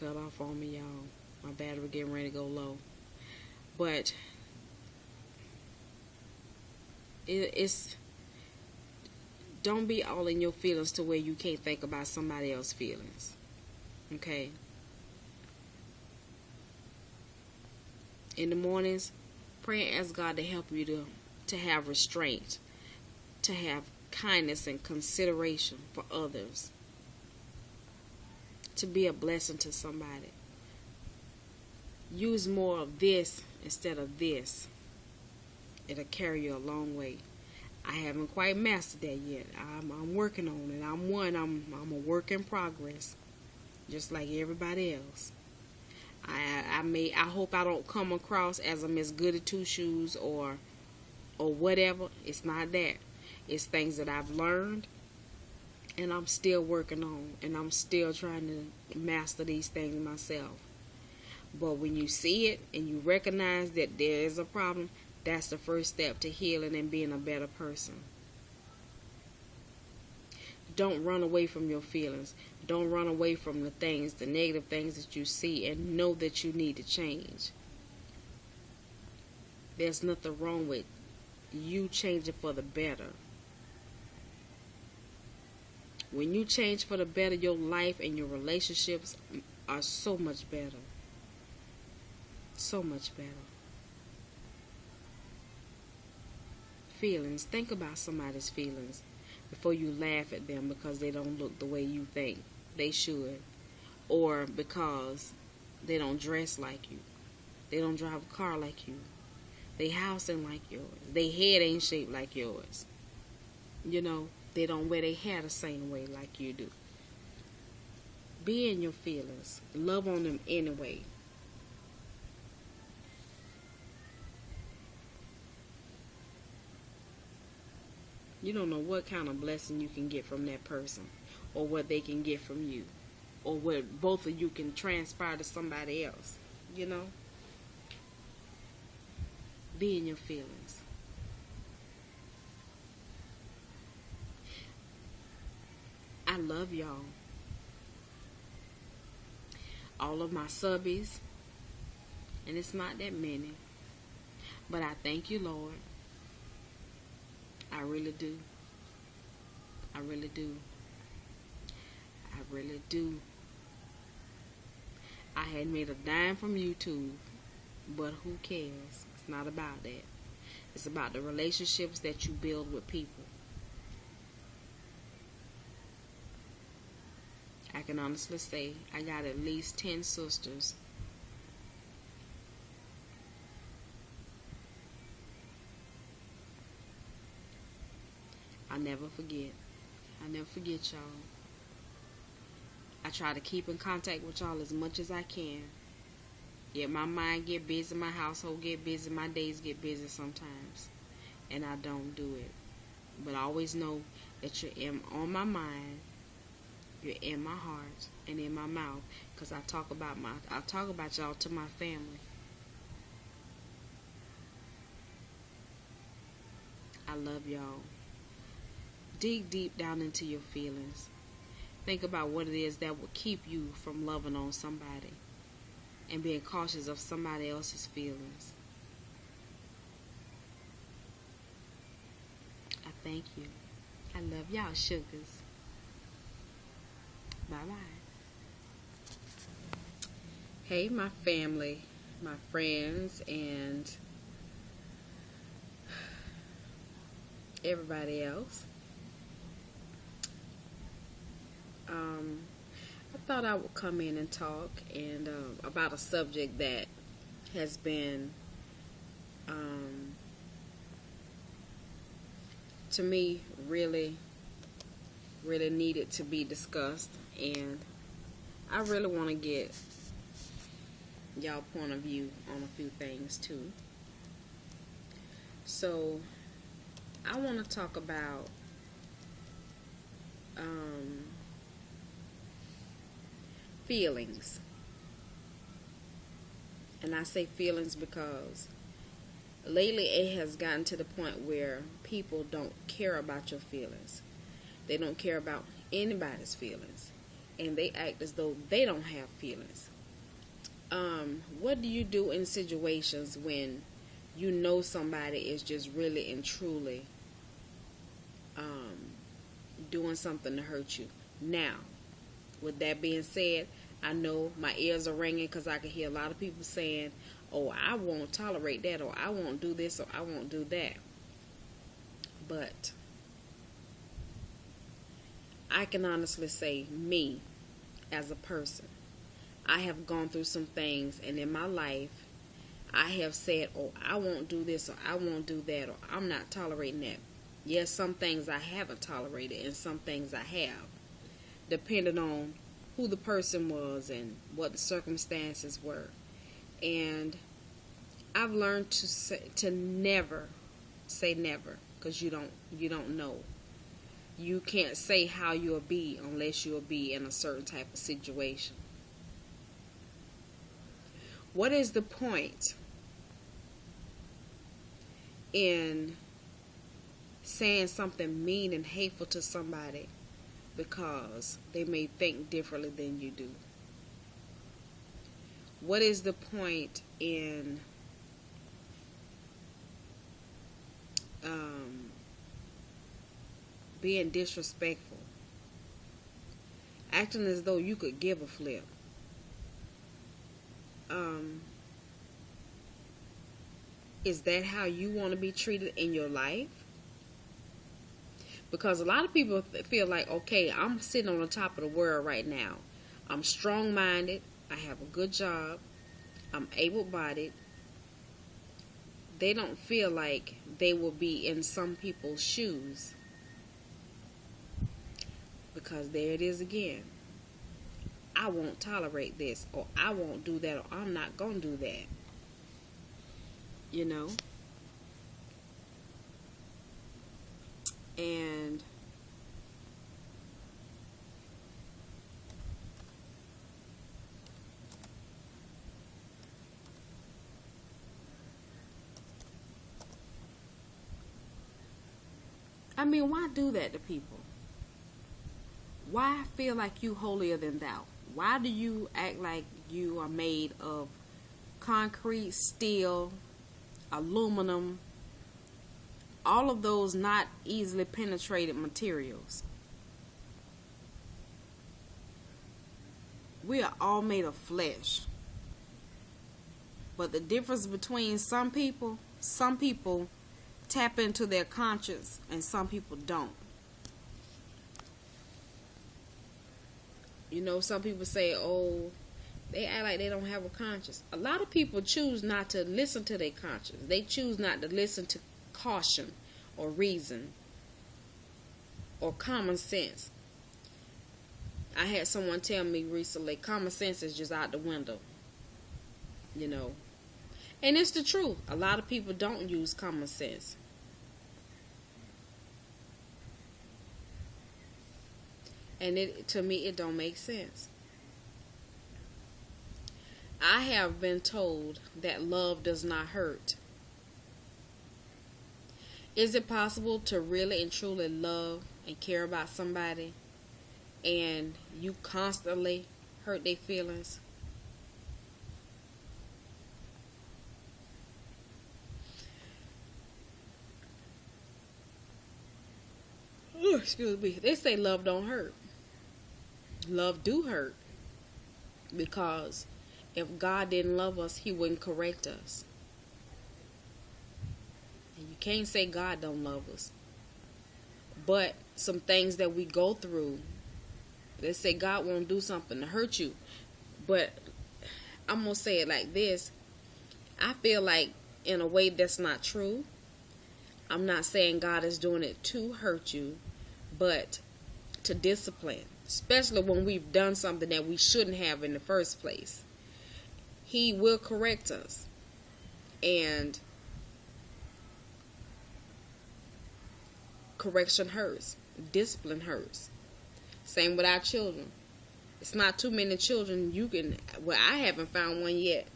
cut off on me, y'all. My battery getting ready to go low. But it's don't be all in your feelings to where you can't think about somebody else's feelings. Okay? In the mornings, pray and ask God to help you to have restraint, to have kindness and consideration for others, to be a blessing to somebody. Use more of this instead of this. It'll carry you a long way. I haven't quite mastered that yet. I'm working on it. I'm a work in progress, just like everybody else. I hope I don't come across as a Miss Goody Two Shoes or whatever. It's not that. It's things that I've learned and I'm still working on, and I'm still trying to master these things myself. But when you see it and you recognize that there is a problem, that's the first step to healing and being a better person. Don't run away from your feelings. Don't run away from the things, the negative things that you see, and know that you need to change. There's nothing wrong with you changing for the better. When you change for the better, your life and your relationships are so much better. So much better. Feelings. Think about somebody's feelings before you laugh at them because they don't look the way you think they should, or because they don't dress like you, they don't drive a car like you, they house ain't like yours, they head ain't shaped like yours, they don't wear their hair the same way like you do. Be in your feelings. Love on them anyway. You don't know what kind of blessing you can get from that person, or what they can get from you, or what both of you can transpire to somebody else. Be in your feelings. I love y'all. All of my subbies, and it's not that many, but I thank you, Lord. I really do. I really do. I really do. I hadn't made a dime from YouTube, but who cares? It's not about that. It's about the relationships that you build with people. I can honestly say I got at least 10 sisters. I never forget. I never forget y'all. I try to keep in contact with y'all as much as I can. Yeah, my mind get busy, my household get busy, my days get busy sometimes, and I don't do it. But I always know that you're on my mind, you're in my heart, and in my mouth, because I talk about y'all to my family. I love y'all. Dig deep down into your feelings. Think about what it is that will keep you from loving on somebody and being cautious of somebody else's feelings. I thank you. I love y'all, sugars. Bye-bye. Hey, my family, my friends, and everybody else. I thought I would come in and talk about a subject that has been, to me, really, really needed to be discussed, and I really want to get y'all point of view on a few things too. So I want to talk about feelings. And I say feelings because lately it has gotten to the point where people don't care about your feelings. They don't care about anybody's feelings. And they act as though they don't have feelings. What do you do in situations when you know somebody is just really and truly doing something to hurt you? Now, with that being said, I know my ears are ringing because I can hear a lot of people saying, oh, I won't tolerate that, or I won't do this, or I won't do that. But I can honestly say, me as a person, I have gone through some things, and in my life, I have said, oh, I won't do this, or I won't do that, or I'm not tolerating that. Yes, some things I haven't tolerated, and some things I have, depending on who the person was and what the circumstances were. And I've learned to never say never, because you don't know. You can't say how you'll be unless you'll be in a certain type of situation. What is the point in saying something mean and hateful to somebody because they may think differently than you do? What is the point in being disrespectful, acting as though you could give a flip? Is that how you want to be treated in your life? Because a lot of people feel like, okay, I'm sitting on the top of the world right now. I'm strong-minded. I have a good job. I'm able-bodied. They don't feel like they will be in some people's shoes. Because there it is again. I won't tolerate this, or I won't do that, or I'm not going to do that. You know? And I mean, why do that to people? Why feel like you holier than thou? Why do you act like you are made of concrete, steel, aluminum, all of those not easily penetrated materials? We are all made of flesh. But the difference between some people tap into their conscience and some people don't. You know, some people say, oh, they act like they don't have a conscience. A lot of people choose not to listen to their conscience. They choose not to listen to caution or reason or common sense. I had someone tell me recently, common sense is just out the window. You know. And it's the truth. A lot of people don't use common sense. And to me, it don't make sense. I have been told that love does not hurt. Is it possible to really and truly love and care about somebody and you constantly hurt their feelings? Ooh, excuse me. They say love don't hurt. Love do hurt. Because if God didn't love us, He wouldn't correct us. And you can't say God don't love us. But some things that we go through, they say God won't do something to hurt you. But I'm going to say it like this. I feel like in a way that's not true. I'm not saying God is doing it to hurt you, but to discipline. Especially when we've done something that we shouldn't have in the first place. He will correct us. And correction hurts. Discipline hurts. Same with our children. It's not too many children I haven't found one yet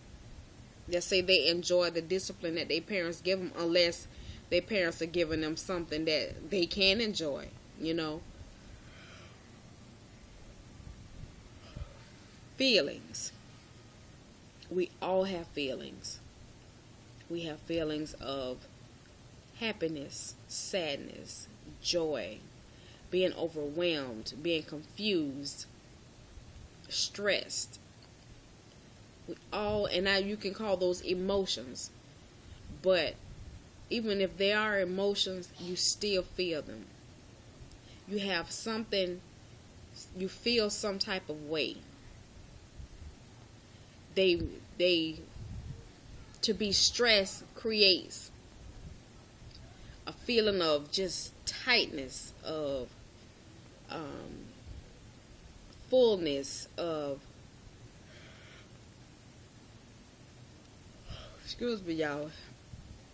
that say they enjoy the discipline that their parents give them, unless their parents are giving them something that they can enjoy, you know. Feelings. We all have feelings. We have feelings of happiness, sadness, joy, being overwhelmed, being confused, stressed. We all, and now you can call those emotions, but even if they are emotions, you still feel them. You have something, you feel some type of way. To be stressed creates a feeling of just tightness, of fullness, of, excuse me y'all,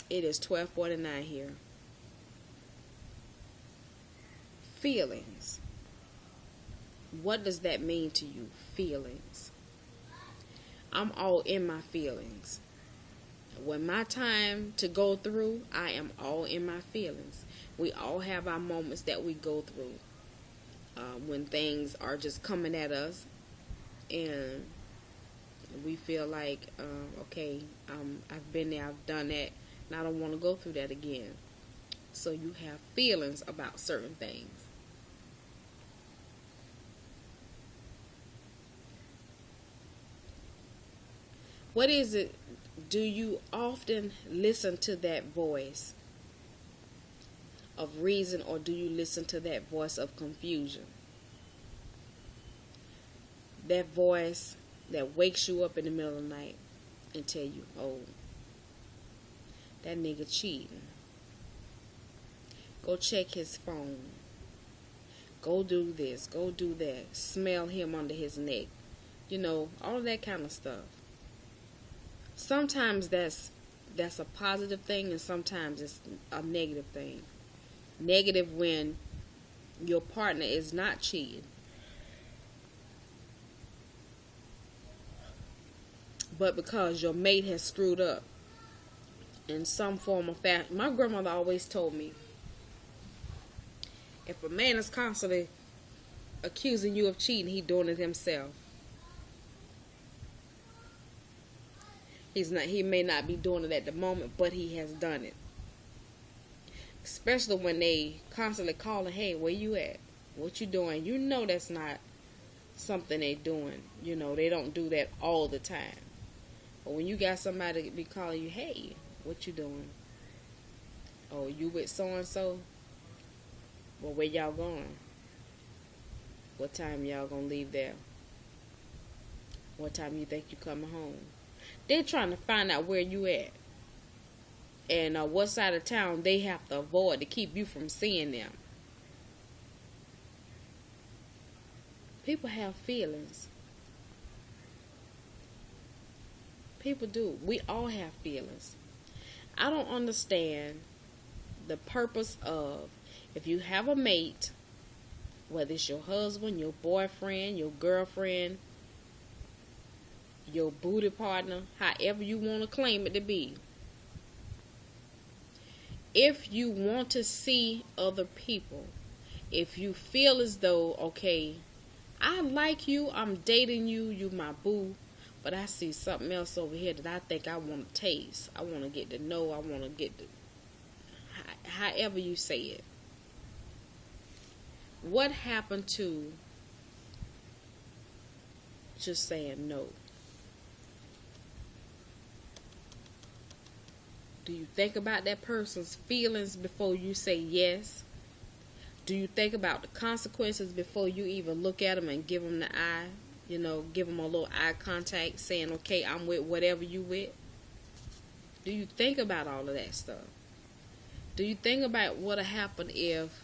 it is 12:49 here. Feelings. What does that mean to you? Feelings. I'm all in my feelings. When my time to go through, I am all in my feelings. We all have our moments that we go through when things are just coming at us and we feel like, okay, I've been there, I've done that, and I don't want to go through that again. So you have feelings about certain things. What is it? Do you often listen to that voice of reason, or do you listen to that voice of confusion? That voice that wakes you up in the middle of the night and tell you, oh, that nigga cheating. Go check his phone. Go do this. Go do that. Smell him under his neck. You know, all of that kind of stuff. Sometimes that's a positive thing, and sometimes it's a negative thing. Negative when your partner is not cheating, but because your mate has screwed up in some form of fashion. My grandmother always told me, if a man is constantly accusing you of cheating, he's doing it himself. He may not be doing it at the moment, but he has done it. Especially when they constantly calling, hey, where you at? What you doing? You know that's not something they doing. You know, they don't do that all the time. But when you got somebody be calling you, hey, what you doing? Oh, you with so-and-so? Well, where y'all going? What time y'all gonna leave there? What time you think you coming home? They're trying to find out where you at. And what side of town they have to avoid to keep you from seeing them. People have feelings. People do. We all have feelings. I don't understand the purpose of, if you have a mate, whether it's your husband, your boyfriend, your girlfriend, your booty partner, however you want to claim it to be. If you want to see other people, if you feel as though, okay, I like you, I'm dating you, you my boo, but I see something else over here that I think I want to taste, I want to get to know, I want to get to, however you say it. What happened to just saying no? Do you think about that person's feelings before you say yes? Do you think about the consequences before you even look at them and give them the eye? You know, give them a little eye contact saying, okay, I'm with whatever you with. Do you think about all of that stuff? Do you think about what will happen if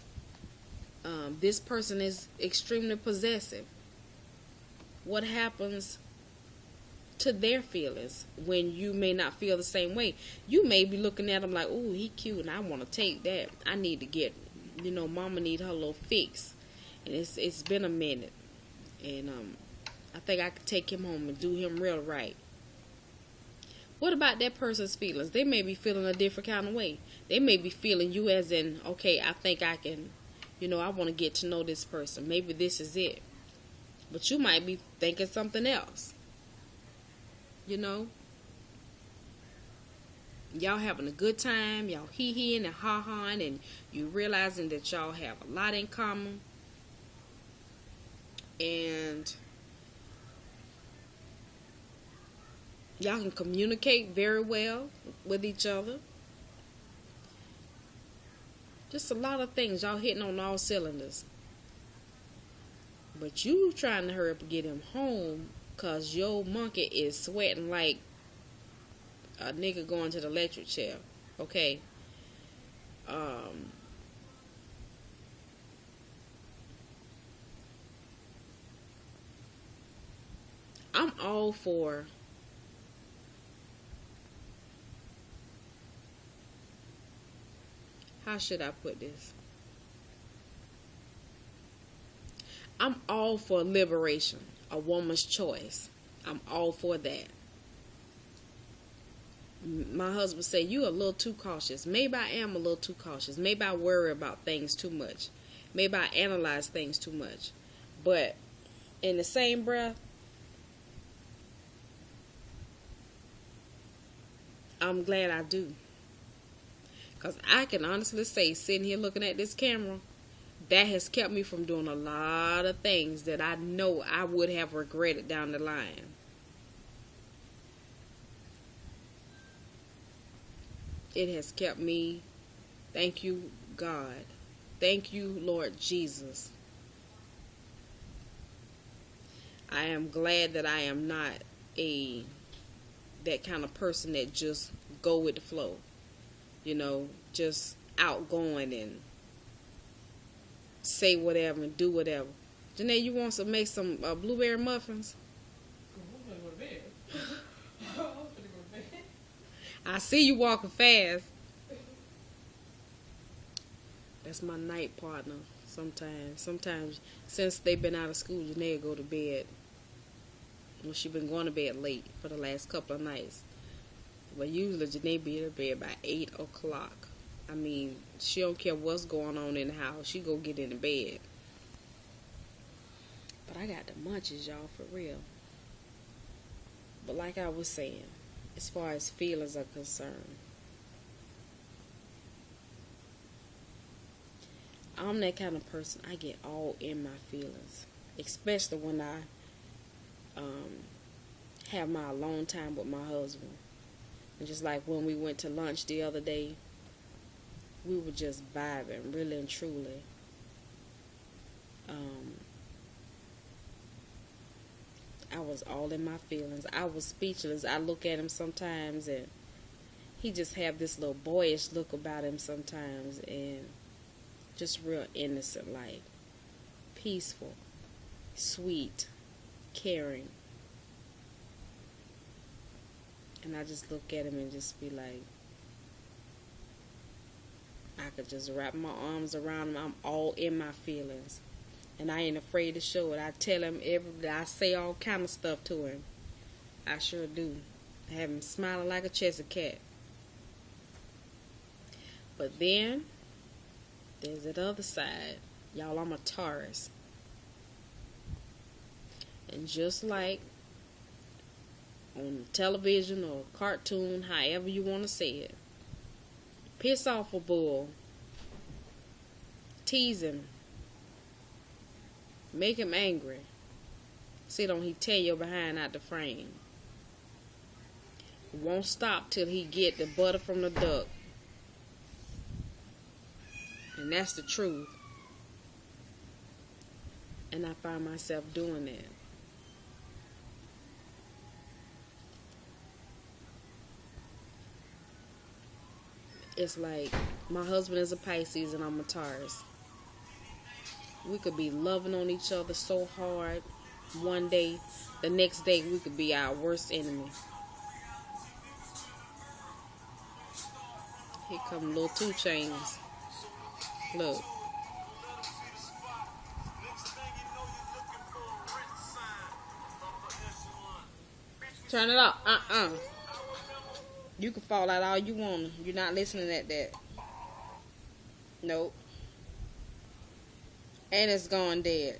this person is extremely possessive? What happens to their feelings when you may not feel the same way? You may be looking at them like, oh, he cute and I want to take that. I need to get, you know, mama need her little fix. And it's been a minute. And I think I could take him home and do him real right. What about that person's feelings? They may be feeling a different kind of way. They may be feeling you as in, okay, I think I can, you know, I want to get to know this person. Maybe this is it. But you might be thinking something else. You know, y'all having a good time, y'all hee-heeing and ha-haing, and you realizing that y'all have a lot in common, and y'all can communicate very well with each other. Just a lot of things. Y'all hitting on all cylinders. But you trying to hurry up and get him home because your monkey is sweating like a nigga going to the electric chair. Okay? I'm all for how should I put this? I'm all for liberation, a woman's choice. I'm all for that. My husband said, you a little too cautious. Maybe I am a little too cautious. Maybe I worry about things too much. Maybe I analyze things too much. But in the same breath, I'm glad I do. Because I can honestly say, sitting here looking at this camera, that has kept me from doing a lot of things that I know I would have regretted down the line. It has kept me, thank you, God. Thank you, Lord Jesus. I am glad that I am not that kind of person that just go with the flow. You know, just outgoing and say whatever and do whatever. Janae, you want to make some blueberry muffins? I'm gonna go to bed. I'm gonna go to bed. I see you walking fast. That's my night partner sometimes. Sometimes, since they've been out of school, Janae will go to bed. Well, she's been going to bed late for the last couple of nights. But usually Janae be in bed by 8 o'clock. I mean, she don't care what's going on in the house. She go get in the bed. But I got the munchies, y'all, for real. But like I was saying, as far as feelings are concerned, I'm that kind of person. I get all in my feelings. Especially when I have my alone time with my husband. And just like when we went to lunch the other day, we were just vibing, really and truly. I was all in my feelings. I was speechless. I look at him sometimes and he just have this little boyish look about him sometimes, and just real innocent, like peaceful, sweet, caring. And I just look at him and just be like, I could just wrap my arms around him. I'm all in my feelings. And I ain't afraid to show it. I tell him I say all kind of stuff to him. I sure do. I have him smiling like a Cheshire cat. But then, there's that other side. Y'all, I'm a Taurus. And just like on television or cartoon, however you want to say it, piss off a bull, tease him, make him angry, see don't he tear your behind out the frame. Won't stop till he get the butter from the duck. And that's the truth. And I find myself doing that. It's like my husband is a Pisces and I'm a Taurus. We could be loving on each other so hard one day, the next day we could be our worst enemy. Here come little 2 Chainz. Look. Turn it up. You can fall out all you want. You're not listening at that. Nope. And it's gone dead.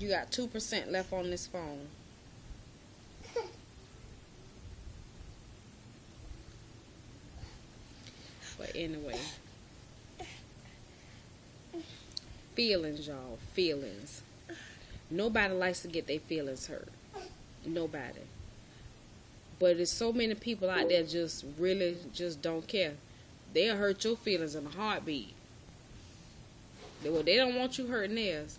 You got 2% left on this phone. But anyway. Feelings, y'all. Feelings. Nobody likes to get their feelings hurt. Nobody. But there's so many people out there just really just don't care. They'll hurt your feelings in a heartbeat. They don't want you hurting theirs.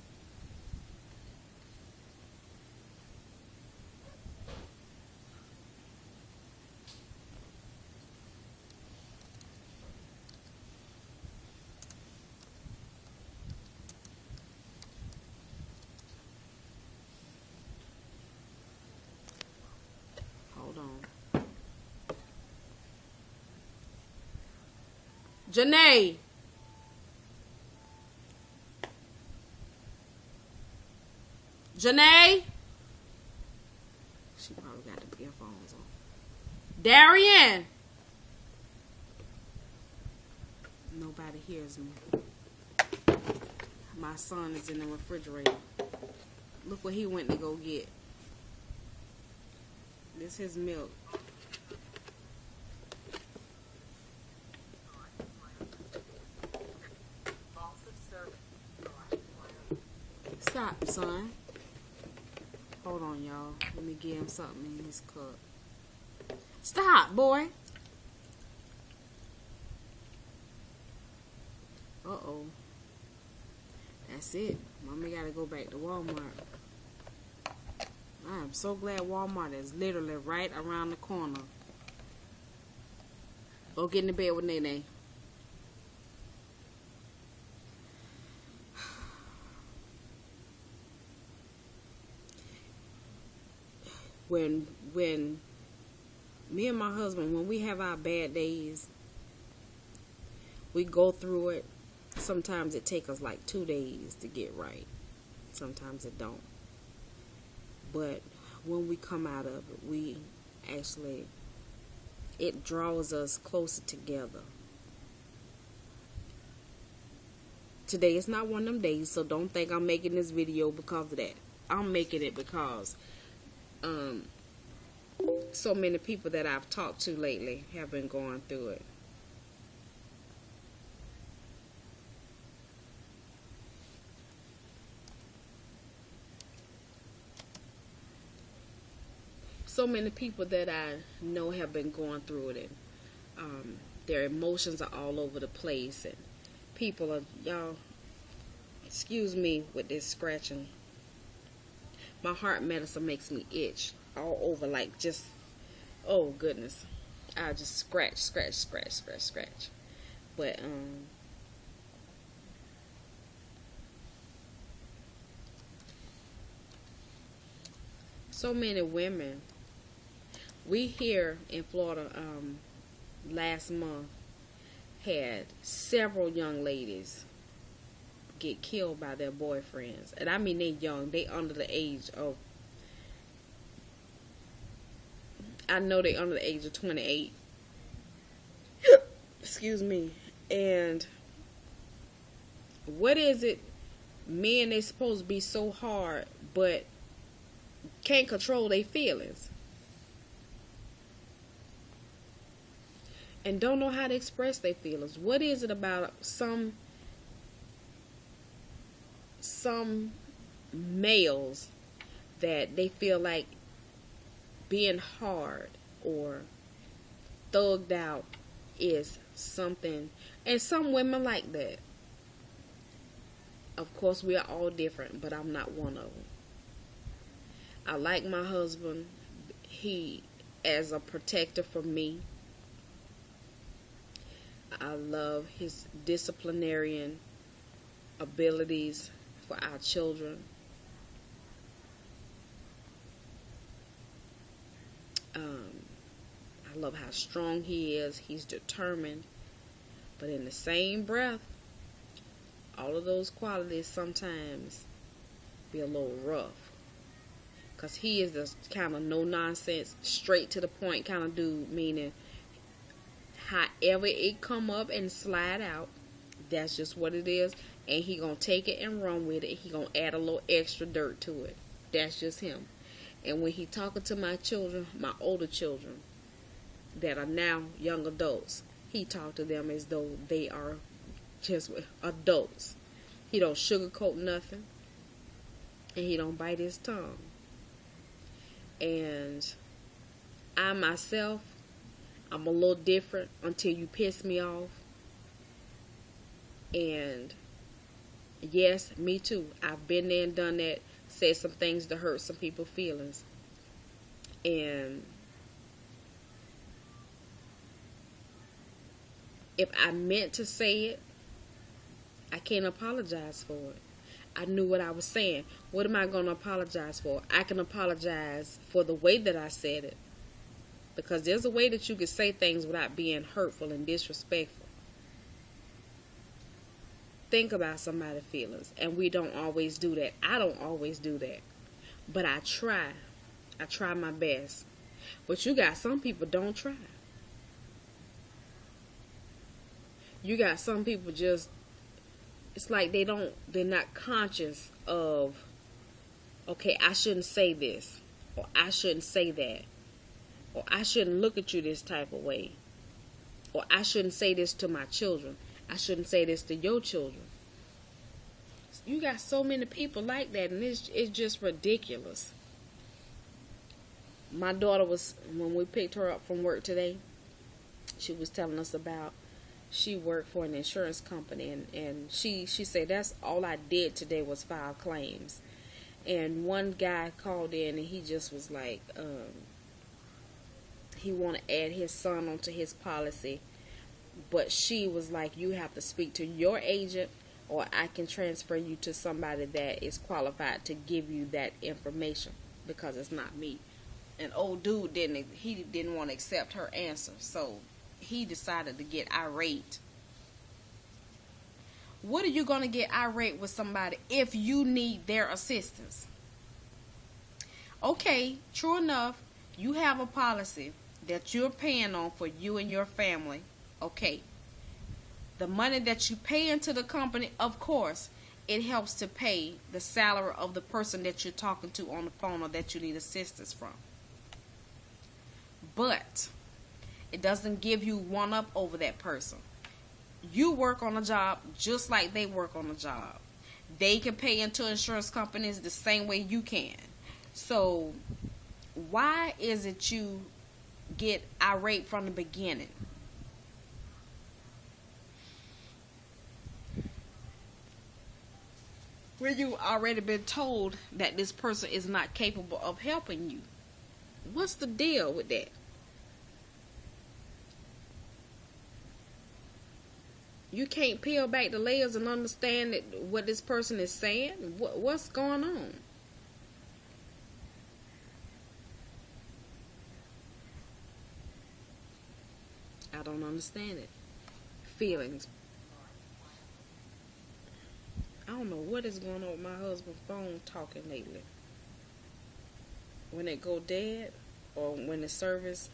Hold on. Janae. Janae. She probably got the earphones on. Darian. Nobody hears me. My son is in the refrigerator. Look what he went to go get. This is his milk. Stop, son. Hold on, y'all. Let me give him something in his cup. Stop, boy. Uh-oh. That's it. Mommy gotta go back to Walmart. I am so glad Walmart is literally right around the corner. Go get in the bed with Nene. When me and my husband, when we have our bad days, we go through it. Sometimes it takes us like 2 days to get right. Sometimes it don't. But when we come out of it, it draws us closer together. Today is not one of them days, so don't think I'm making this video because of that. I'm making it because so many people that I've talked to lately have been going through it. So many people that I know have been going through it, and their emotions are all over the place, and people are, y'all, excuse me with this scratching. My heart medicine makes me itch all over, like just, oh goodness. I just scratch. But, so many women. We here in Florida, last month, had several young ladies get killed by their boyfriends. And I mean they young. They under the age of, I know they under the age of 28. Excuse me. And what is it? Men, they supposed to be so hard, but can't control their feelings. And don't know how to express their feelings. What is it about some males that they feel like being hard or thugged out is something, and some women like that. Of course, we are all different, but I'm not one of them. I like my husband. He as a protector for me. I love his disciplinarian abilities for our children. I love how strong he is. He's determined. But in the same breath, all of those qualities sometimes be a little rough. Because he is this kind of no-nonsense, straight to the point kind of dude, meaning however it come up and slide out, that's just what it is. and he gonna take it and run with it. He gonna add a little extra dirt to it. That's just him. And when he talking to my children, my older children that are now young adults, he talk to them as though they are just adults. He don't sugarcoat nothing, and he don't bite his tongue. And I myself, I'm a little different until you piss me off. And yes, me too. I've been there and done that, said some things to hurt some people's feelings. And if I meant to say it, I can't apologize for it. I knew what I was saying. What am I going to apologize for? I can apologize for the way that I said it. Because there's a way that you can say things without being hurtful and disrespectful. Think about somebody's feelings. And we don't always do that. I don't always do that. But I try. I try my best. But you got some people don't try. You got some people just, it's like they're not conscious of, okay, I shouldn't say this, or I shouldn't say that, or I shouldn't look at you this type of way, or I shouldn't say this to my children. I shouldn't say this to your children. You got so many people like that, and it's just ridiculous. My daughter when we picked her up from work today, she was telling us about, she worked for an insurance company, and she said that's all I did today was file claims. And one guy called in, and he just was like, he want to add his son onto his policy, but she was like, you have to speak to your agent, or I can transfer you to somebody that is qualified to give you that information, because it's not me. And old dude didn't want to accept her answer, so he decided to get irate. What are you going to get irate with somebody if you need their assistance? Okay, true enough, you have a policy that you're paying on for you and your family. Okay. The money that you pay into the company, of course, it helps to pay the salary of the person that you're talking to on the phone or that you need assistance from. But it doesn't give you one up over that person. You work on a job just like they work on a job. They can pay into insurance companies the same way you can. So why is it you get irate from the beginning? When you already been told that this person is not capable of helping you. What's the deal with that? You can't peel back the layers and understand what this person is saying? What's going on? I don't understand it. Feelings. I don't know what is going on with my husband's phone talking lately. When it go dead, or when the service.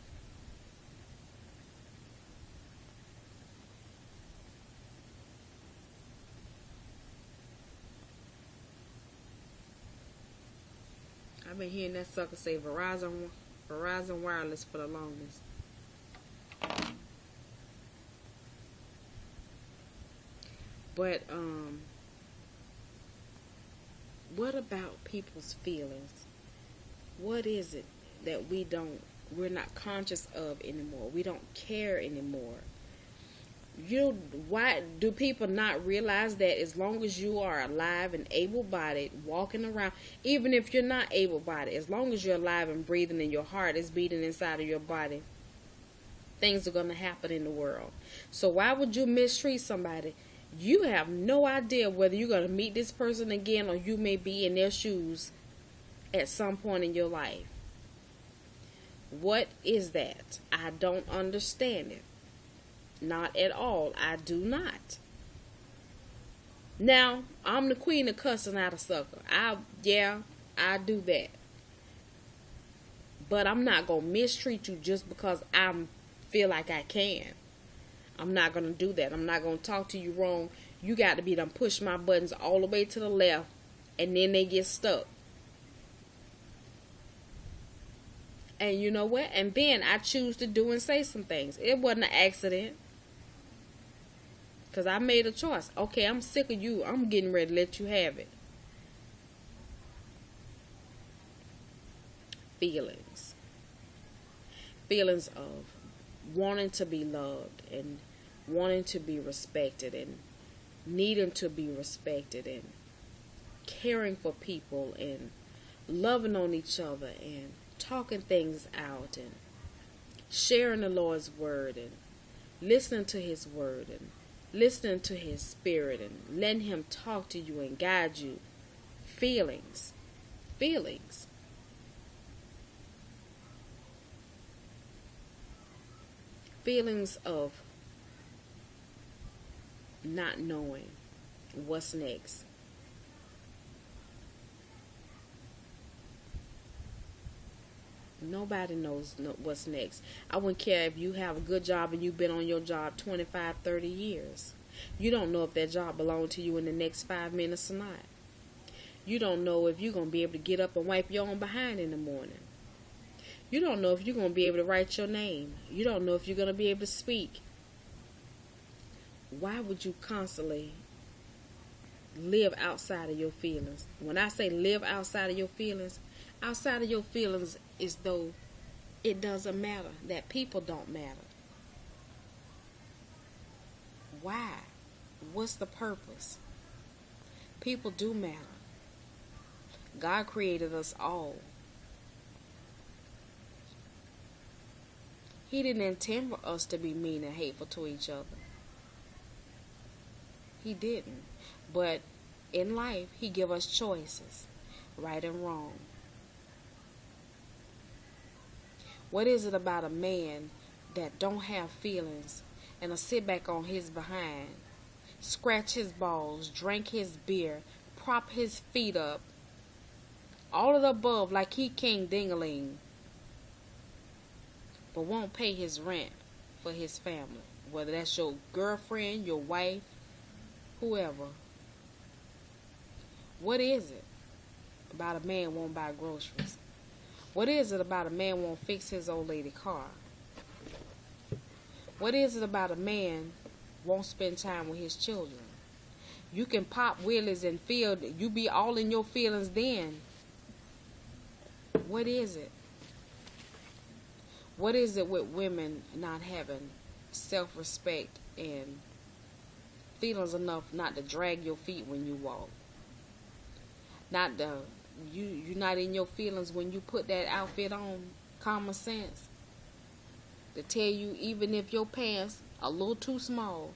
I've been hearing that sucker say Verizon Wireless for the longest. But what about people's feelings? What is it that we're not conscious of anymore? We don't care anymore. Why do people not realize that as long as you are alive and able-bodied, walking around, even if you're not able-bodied, as long as you're alive and breathing and your heart is beating inside of your body, things are going to happen in the world. So why would you mistreat somebody? You have no idea whether you're going to meet this person again, or you may be in their shoes at some point in your life. What is that? I don't understand it. Not at all. I do not. Now, I'm the queen of cussing out a sucker. I do that. But I'm not going to mistreat you just because I feel like I can. I'm not going to do that. I'm not going to talk to you wrong. You got to be done push my buttons all the way to the left, and then they get stuck. And you know what? And then I choose to do and say some things. It wasn't an accident. Because I made a choice. Okay, I'm sick of you. I'm getting ready to let you have it. Feelings. Feelings of wanting to be loved and wanting to be respected and needing to be respected and caring for people and loving on each other and talking things out and sharing the Lord's word and listening to his word and listening to his spirit and letting him talk to you and guide you. Feelings. Feelings. Feelings of not knowing what's next. Nobody knows what's next. I wouldn't care if you have a good job and you've been on your job 25, 30 years. You don't know if that job belongs to you in the next 5 minutes or not. You don't know if you're going to be able to get up and wipe your own behind in the morning. You don't know if you're going to be able to write your name. You don't know if you're going to be able to speak. Why would you constantly live outside of your feelings? When I say live outside of your feelings is though it doesn't matter, that people don't matter. Why? What's the purpose? People do matter. God created us all. He didn't intend for us to be mean and hateful to each other. He didn't. But in life, he give us choices, right and wrong. What is it about a man that don't have feelings and will sit back on his behind, scratch his balls, drink his beer, prop his feet up, all of the above like he King Dingaling, but won't pay his rent for his family, whether that's your girlfriend, your wife, whoever? What is it about a man won't buy groceries? What is it about a man won't fix his old lady car? What is it about a man won't spend time with his children? You can pop willies and feel, you be all in your feelings then. What is it? What is it with women not having self-respect and feelings enough not to drag your feet when you walk? Not to, you're not in your feelings when you put that outfit on. Common sense. To tell you, even if your pants are a little too small,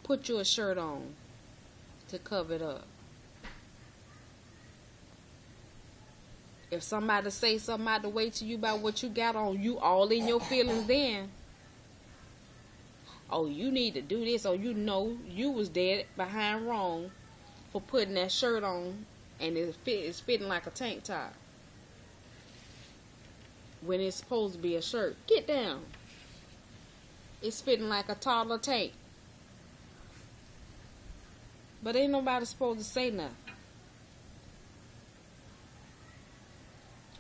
put you a shirt on to cover it up. If somebody say something out the way to you about what you got on, you all in your feelings then. Oh, you need to do this, or you know you was dead behind wrong for putting that shirt on and it's fitting like a tank top when it's supposed to be a shirt. Get down. It's fitting like a toddler tank. But ain't nobody supposed to say nothing.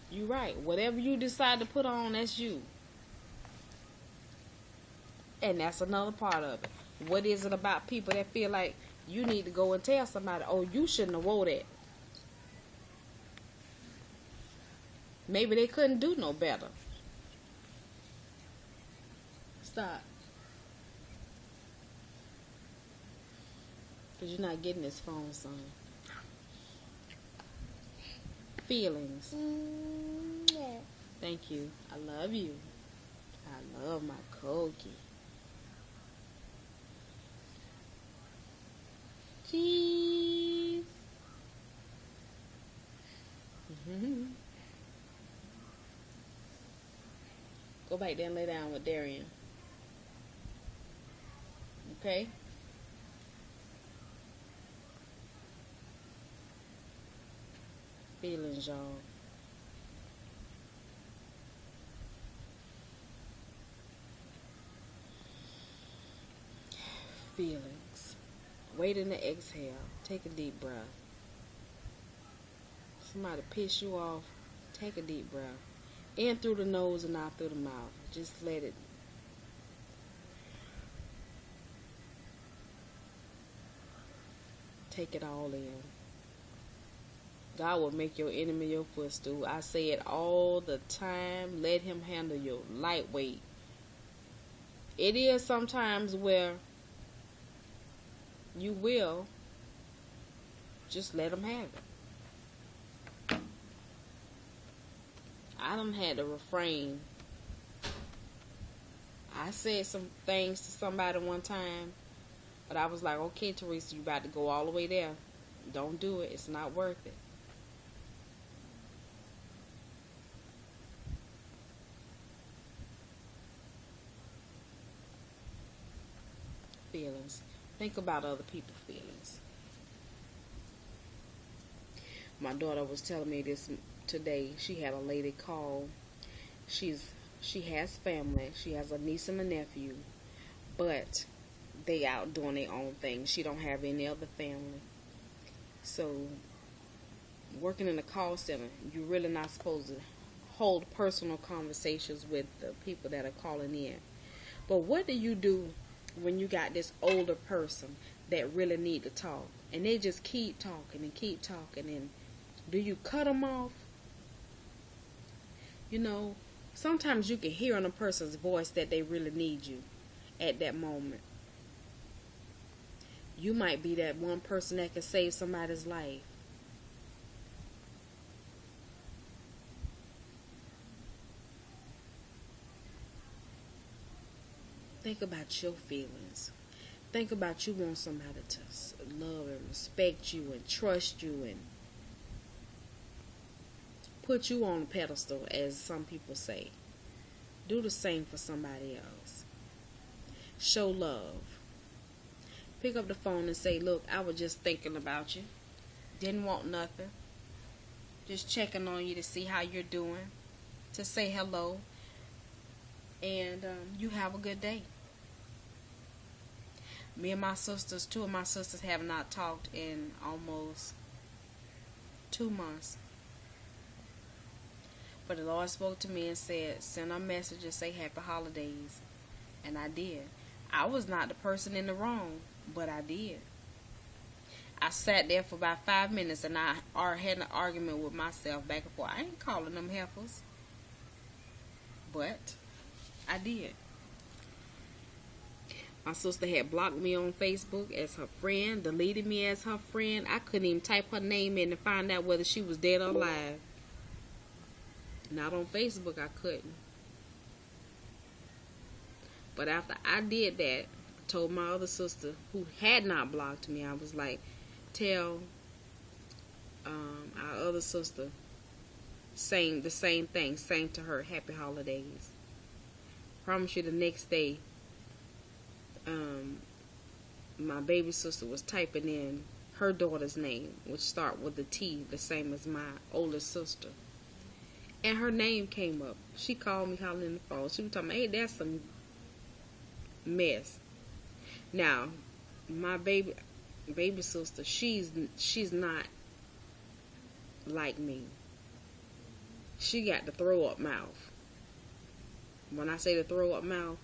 You right. Whatever you decide to put on, that's you. And that's another part of it. What is it about people that feel like you need to go and tell somebody, oh, you shouldn't have wore that? Maybe they couldn't do no better. Stop. Because you're not getting this phone, son. Feelings. Yeah. Thank you. I love you. I love my Koki. Cheese. Go back there and lay down with Darian. Okay? Feelings, y'all. Feelings. Wait in the exhale. Take a deep breath. Somebody piss you off, take a deep breath. In through the nose and out through the mouth. Just let it. Take it all in. God will make your enemy your footstool. I say it all the time. Let him handle your lightweight. It is sometimes where you will just let him have it. I done had to refrain. I said some things to somebody one time, but I was like, okay, Teresa, you about to go all the way there. Don't do it. It's not worth it. Feelings. Think about other people's feelings. My daughter was telling me this today. She had a lady call. She has family. She has a niece and a nephew, but they out doing their own thing. She don't have any other family. So working in a call center, you're really not supposed to hold personal conversations with the people that are calling in. But what do you do when you got this older person that really need to talk, and they just keep talking and keep talking, and do you cut them off? You know, sometimes you can hear in a person's voice that they really need you at that moment. You might be that one person that can save somebody's life. Think about your feelings. Think about you want somebody to love and respect you and trust you and put you on a pedestal, as some people say. Do the same for somebody else. Show love. Pick up the phone and say, look, I was just thinking about you. Didn't want nothing. Just checking on you to see how you're doing. To say hello. And you have a good day. Me and my sisters, two of my sisters have not talked in almost 2 months. But the Lord spoke to me and said, send a message and say happy holidays. And I did. I was not the person in the wrong, but I did. I sat there for about 5 minutes and I had an argument with myself back and forth. I ain't calling them heifers. But I did. My sister had blocked me on Facebook as her friend, deleted me as her friend. I couldn't even type her name in to find out whether she was dead or alive. Not on Facebook, I couldn't. But after I did that, I told my other sister, who had not blocked me, I was like, tell our other sister the same thing, saying to her, happy holidays. Promise you the next day, my baby sister was typing in her daughter's name, which start with the T, the same as my older sister. And her name came up. She called me hollering in the phone. She was talking about, hey, that's some mess. Now, my baby sister, she's not like me. She got the throw up mouth. When I say the throw up mouth,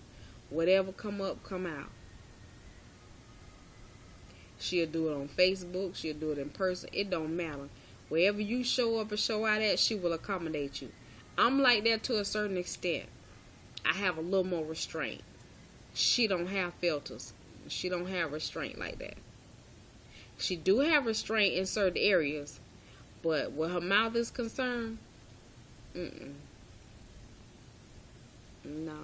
whatever come up, come out. She'll do it on Facebook. She'll do it in person. It don't matter. Wherever you show up and show out at, she will accommodate you. I'm like that to a certain extent. I have a little more restraint. She don't have filters. She don't have restraint like that. She do have restraint in certain areas, but where her mouth is concerned, no.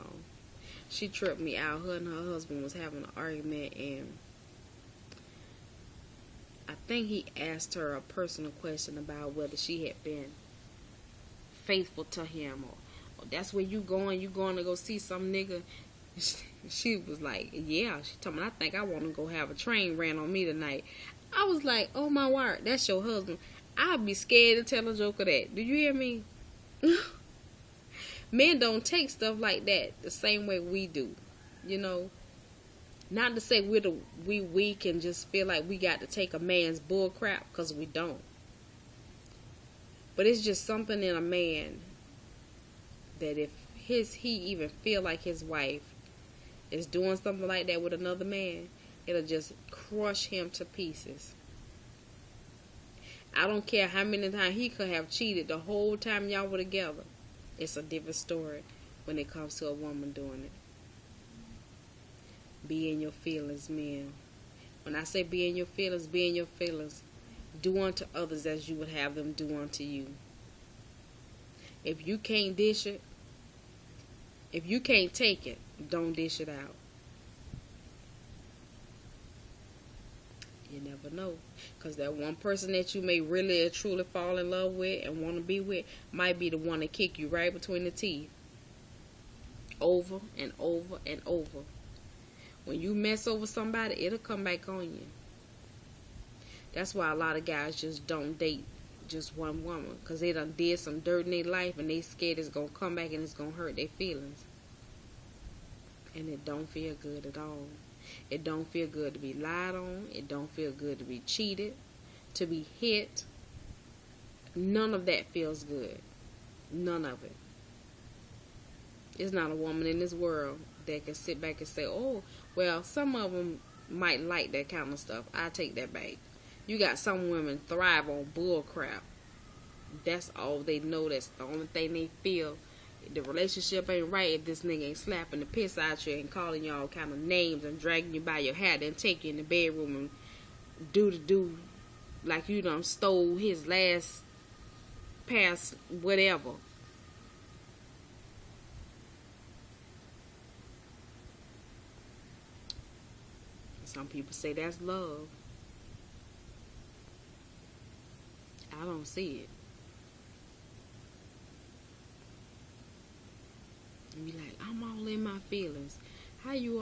She tripped me out. Her and her husband was having an argument, and I think he asked her a personal question about whether she had been faithful to him, or that's where you going to go see some nigga. She was like, yeah. She told me, I think I want to go have a train ran on me tonight. I was like, oh my word, that's your husband. I'd be scared to tell a joke of that. Do you hear me? Men don't take stuff like that the same way we do. You know, Not to say we weak and just feel like we got to take a man's bull crap, because we don't. But it's just something in a man that if he even feel like his wife is doing something like that with another man, it'll just crush him to pieces. I don't care how many times he could have cheated the whole time y'all were together. It's a different story when it comes to a woman doing it. Be in your feelings, men. When I say be in your feelings, be in your feelings. Do unto others as you would have them do unto you. If you can't dish it, if you can't take it, don't dish it out. You never know. Because that one person that you may really and truly fall in love with and want to be with might be the one that kick you right between the teeth. Over and over and over. When you mess over somebody, it'll come back on you. That's why a lot of guys just don't date just one woman. Because they done did some dirt in their life and they scared it's going to come back and it's going to hurt their feelings. And it don't feel good at all. It don't feel good to be lied on. It don't feel good to be cheated, to be hit. None of that feels good. None of it. There's not a woman in this world that can sit back and say, oh, well, some of them might like that kind of stuff. I take that back. You got some women thrive on bull crap. That's all they know. That's the only thing they feel. The relationship ain't right if this nigga ain't slapping the piss out you and calling you all kind of names and dragging you by your hair, then take you in the bedroom and do like you done stole his last past whatever. Some people say that's love. I don't see it. And be like, I'm all in my feelings. How you